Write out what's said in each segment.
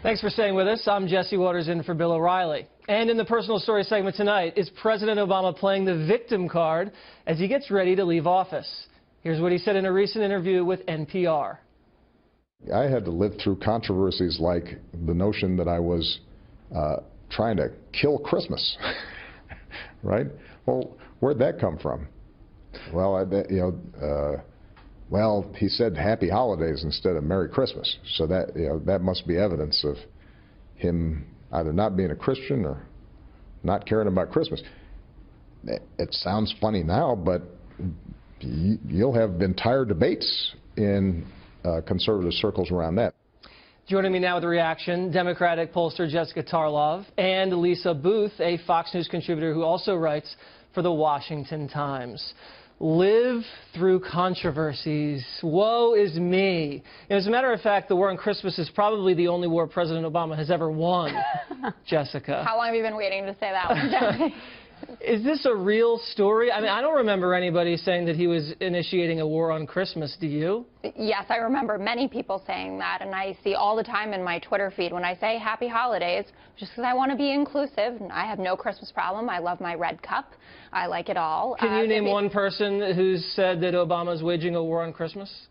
Thanks for staying with us. I'm Jesse Waters in for Bill O'Reilly. And in the personal story segment tonight, is President Obama playing the victim card as he gets ready to leave office? Here's what he said in a recent interview with NPR. I had to live through controversies like the notion that I was trying to kill Christmas, right? Well, where'd that come from? Well, well, he said Happy Holidays instead of Merry Christmas, so that that must be evidence of him either not being a Christian or not caring about Christmas. It sounds funny now, but you'll have entire debates in conservative circles around that. Joining me now with a reaction, Democratic pollster Jessica Tarlov and Lisa Booth, a Fox News contributor who also writes for the Washington Times. Live through controversies. Woe is me. And as a matter of fact, the war on Christmas is probably the only war President Obama has ever won, Jessica. How long have you been waiting to say that one, Jesse? Is this a real story? I mean, I don't remember anybody saying that he was initiating a war on Christmas. Do you? Yes, I remember many people saying that, and I see all the time in my Twitter feed when I say Happy Holidays, just because I want to be inclusive. And I have no Christmas problem. I love my red cup. I like it all. Can you name one person who's said that Obama's waging a war on Christmas?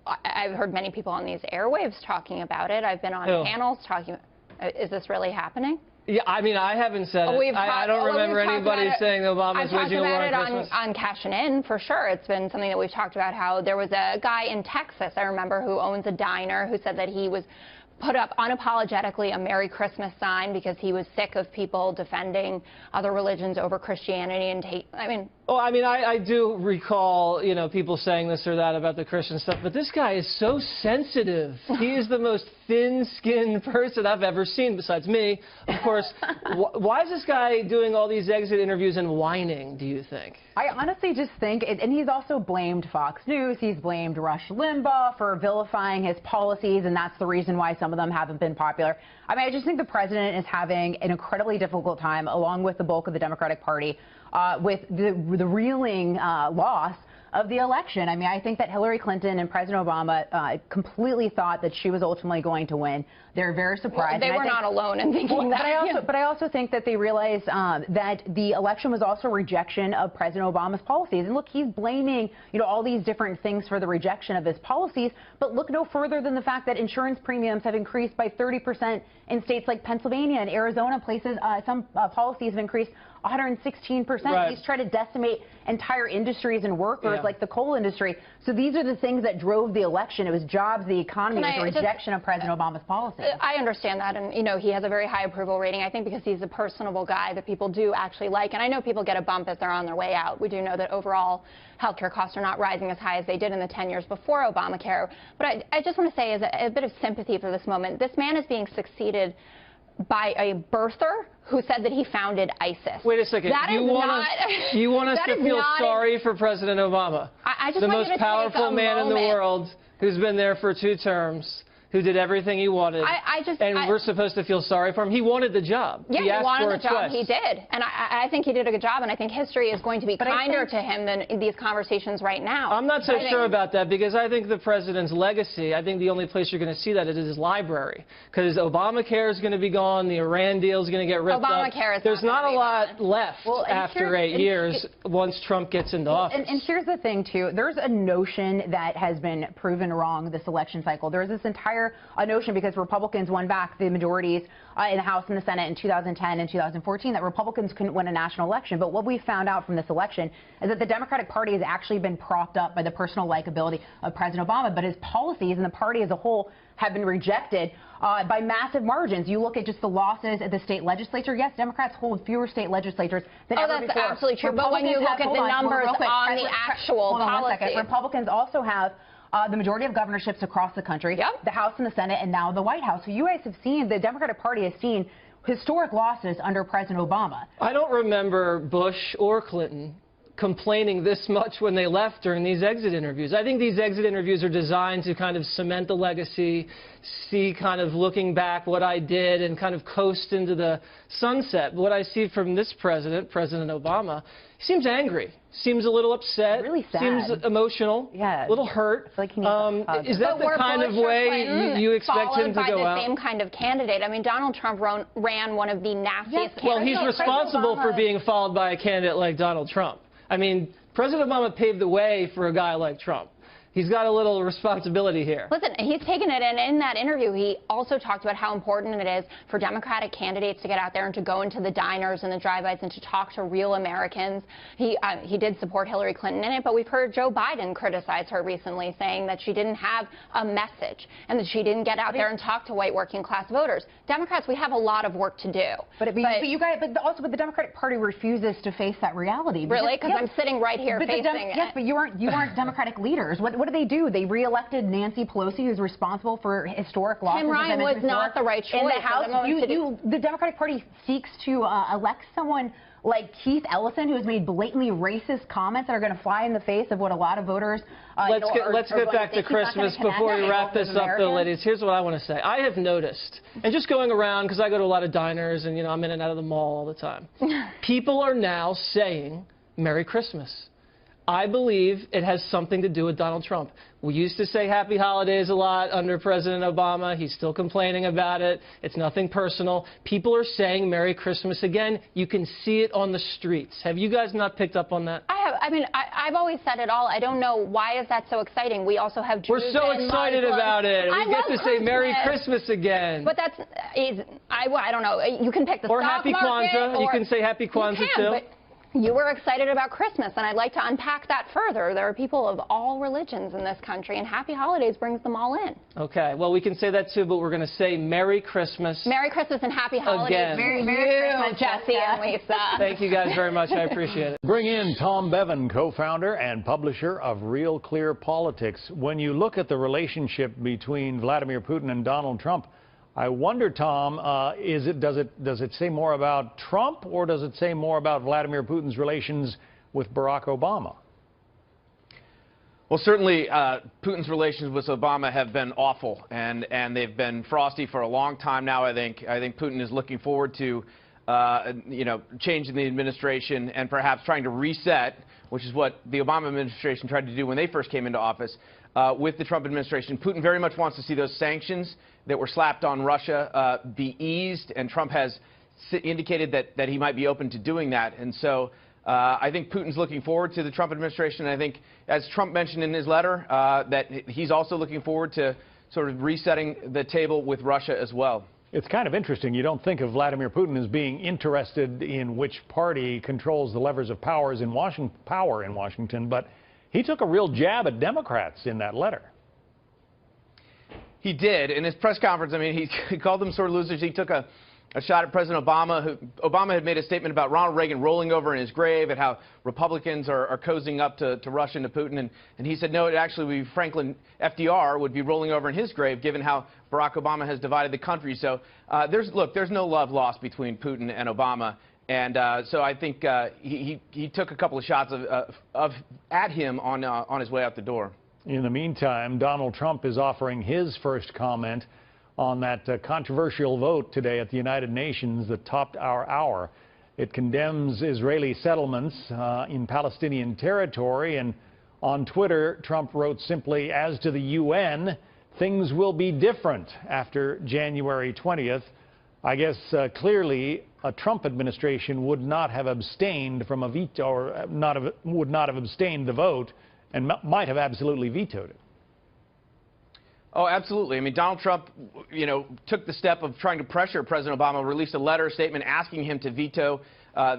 I've heard many people on these airwaves talking about it. I've been on panels talking. Is this really happening? Yeah, I mean, I haven't said it. I don't remember anybody saying that Obama's waging a war on Christmas. On Cashin' In, for sure. It's been something that we've talked about, how there was a guy in Texas, I remember, who owns a diner, who said that he was put up unapologetically a Merry Christmas sign because he was sick of people defending other religions over Christianity and I do recall, people saying this or that about the Christian stuff, but this guy is so sensitive. He is the most thin-skinned person I've ever seen, besides me, of course. Why is this guy doing all these exit interviews and whining, do you think? I honestly just think, and he's also blamed Fox News, he's blamed Rush Limbaugh for vilifying his policies, and that's the reason why some of them haven't been popular. I mean, I just think the president is having an incredibly difficult time, along with the bulk of the Democratic Party, with the reeling loss of the election. I mean, I think that Hillary Clinton and President Obama completely thought that she was ultimately going to win. They're very surprised. Well, they were not alone in thinking that. But I also think that they realized that the election was also a rejection of President Obama's policies. And look, he's blaming, all these different things for the rejection of his policies. But look no further than the fact that insurance premiums have increased by 30% in states like Pennsylvania and Arizona. Some policies have increased 116%. Right. He's tried to decimate entire industries and workers like the coal industry. So these are the things that drove the election. It was jobs, the economy, it was the rejection of President Obama's policies. I understand that, and he has a very high approval rating, I think, because he's a personable guy that people do actually like. And I know people get a bump as they're on their way out. We do know that overall healthcare costs are not rising as high as they did in the 10 years before Obamacare. But I just want to say, as a bit of sympathy for this moment, this man is being succeeded by a birther who said that he founded ISIS. Wait a second. You want us to feel sorry for President Obama? I just the most powerful man in the world, who's been there for 2 terms, who did everything he wanted, we're supposed to feel sorry for him. He wanted the job. Yeah, he wanted the job. Twist. He did. And I think he did a good job, and I think history is going to be kinder to him than these conversations right now. I'm not so sure about that, because I think the president's legacy, I think the only place you're going to see that is his library, because Obamacare is going to be gone, the Iran deal is going to get ripped up. There's not a lot left after 8 years once Trump gets into office. And here's the thing, too. There's a notion that has been proven wrong this election cycle. There's this entire notion, because Republicans won back the majorities in the House and the Senate in 2010 and 2014, that Republicans couldn't win a national election. But what we found out from this election is that the Democratic Party has actually been propped up by the personal likability of President Obama, but his policies and the party as a whole have been rejected by massive margins. You look at just the losses at the state legislature. Yes, Democrats hold fewer state legislatures than ever before. That's absolutely true. But when you look at the numbers on the actual policy, Republicans also have the majority of governorships across the country, the House and the Senate, and now the White House. So you guys have seen, the Democratic Party has seen historic losses under President Obama. I don't remember Bush or Clinton complaining this much when they left during these exit interviews. I think these exit interviews are designed to kind of cement the legacy, see kind of looking back what I did and kind of coast into the sunset. What I see from this president, President Obama, he seems angry, seems a little upset, really sad. Seems emotional, Yeah. a little hurt. Like he needs a hug. Is that the kind of way you expect him to go out? Followed by the same kind of candidate. I mean, Donald Trump ran one of the nastiest candidates. Well, he's responsible for being followed by a candidate like Donald Trump. I mean, President Obama paved the way for a guy like Trump. He's got a little responsibility here. Listen, he's taken it, and in that interview, he also talked about how important it is for Democratic candidates to get out there and to go into the diners and the drive-bys and to talk to real Americans. He did support Hillary Clinton in it, but we've heard Joe Biden criticize her recently, saying that she didn't have a message and that she didn't get out there and talk to white working-class voters. Democrats, we have a lot of work to do. But the Democratic Party refuses to face that reality. Really? Because I'm sitting right here facing it. Yes, but you aren't Democratic leaders. What do? They reelected Nancy Pelosi, who's responsible for historic losses. Tim Ryan was not the right choice in the House. The Democratic Party seeks to elect someone like Keith Ellison, who has made blatantly racist comments that are going to fly in the face of what a lot of voters. Let's get back to Christmas before we wrap this up, though, ladies. Here's what I want to say. I have noticed, and just going around, because I go to a lot of diners, and I'm in and out of the mall all the time, people are now saying Merry Christmas. I believe it has something to do with Donald Trump. We used to say Happy Holidays a lot under President Obama. He's still complaining about it. It's nothing personal. People are saying Merry Christmas again. You can see it on the streets. Have you guys not picked up on that? I have. I mean, I've always said it all. I don't know why is that so exciting. We also have Jews. We're so excited about it. We get to say Merry Christmas again. But I don't know. You can pick the or stock Happy market, Kwanzaa. You can say Happy Kwanzaa too. But you were excited about Christmas, and I'd like to unpack that further. There are people of all religions in this country, and Happy Holidays brings them all in. Okay, well, we can say that too, but we're going to say Merry Christmas. Merry Christmas and Happy Holidays. Again. Merry Christmas, Jesse and Lisa. Thank you guys very much. I appreciate it. Bring in Tom Bevan, co-founder and publisher of Real Clear Politics. When you look at the relationship between Vladimir Putin and Donald Trump, I wonder, Tom, does it say more about Trump, or does it say more about Vladimir Putin's relations with Barack Obama? Well, certainly Putin's relations with Obama have been awful, and they've been frosty for a long time now. I think Putin is looking forward to changing the administration and perhaps trying to reset, which is what the Obama administration tried to do when they first came into office. With the Trump administration, Putin very much wants to see those sanctions that were slapped on Russia be eased, and Trump has indicated that he might be open to doing that. And so I think Putin's looking forward to the Trump administration. I think, as Trump mentioned in his letter, that he's also looking forward to sort of resetting the table with Russia as well. It's kind of interesting. You don't think of Vladimir Putin as being interested in which party controls the levers of power in Washington, but he took a real jab at Democrats in that letter. He did. In his press conference, I mean, he called them sore losers. He took a shot at President Obama. Obama had made a statement about Ronald Reagan rolling over in his grave and how Republicans are cozying up to Russia and to Putin. And he said, no, it actually would be Franklin FDR would be rolling over in his grave, given how Barack Obama has divided the country. So there's no love lost between Putin and Obama. And so I think he took a couple of shots at him on his way out the door. In the meantime, Donald Trump is offering his first comment on that controversial vote today at the United Nations that topped our hour. It condemns Israeli settlements in Palestinian territory, and on Twitter, Trump wrote simply, "As to the UN, things will be different after January 20th. I guess clearly a Trump administration would not have abstained from a veto, or would not have abstained the vote, and might have absolutely vetoed it." Oh, absolutely. I mean, Donald Trump, took the step of trying to pressure President Obama, released a letter statement asking him to veto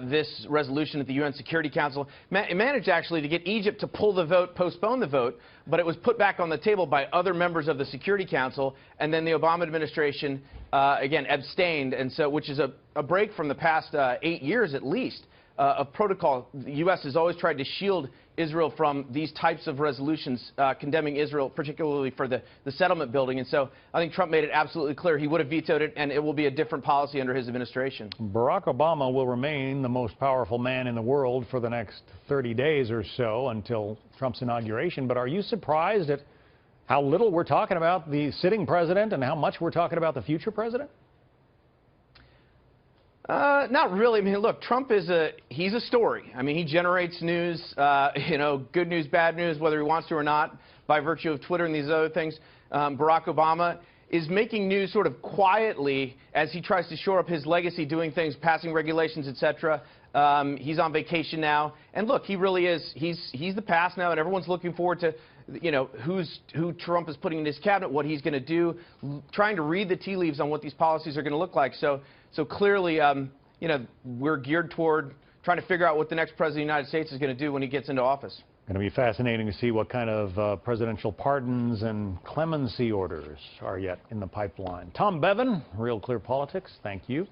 this resolution at the UN Security Council. It managed actually to get Egypt to pull the vote, postpone the vote, but it was put back on the table by other members of the Security Council, and then the Obama administration, again, abstained, and so, which is a break from the past 8 years at least. of protocol. The U.S. has always tried to shield Israel from these types of resolutions condemning Israel, particularly for the settlement building. And so I think Trump made it absolutely clear he would have vetoed it, and it will be a different policy under his administration. Barack Obama will remain the most powerful man in the world for the next 30 days or so until Trump's inauguration. But are you surprised at how little we're talking about the sitting president and how much we're talking about the future president? Not really. I mean, look, Trump he's a story. I mean, he generates news, good news, bad news, whether he wants to or not, by virtue of Twitter and these other things. Barack Obama is making news sort of quietly as he tries to shore up his legacy, doing things, passing regulations, etc. He's on vacation now. And look, he really is. He's the past now, and everyone's looking forward to, who Trump is putting in his cabinet, what he's going to do, trying to read the tea leaves on what these policies are going to look like. So clearly, we're geared toward trying to figure out what the next president of the United States is going to do when he gets into office. Going to be fascinating to see what kind of presidential pardons and clemency orders are yet in the pipeline. Tom Bevan, Real Clear Politics, thank you.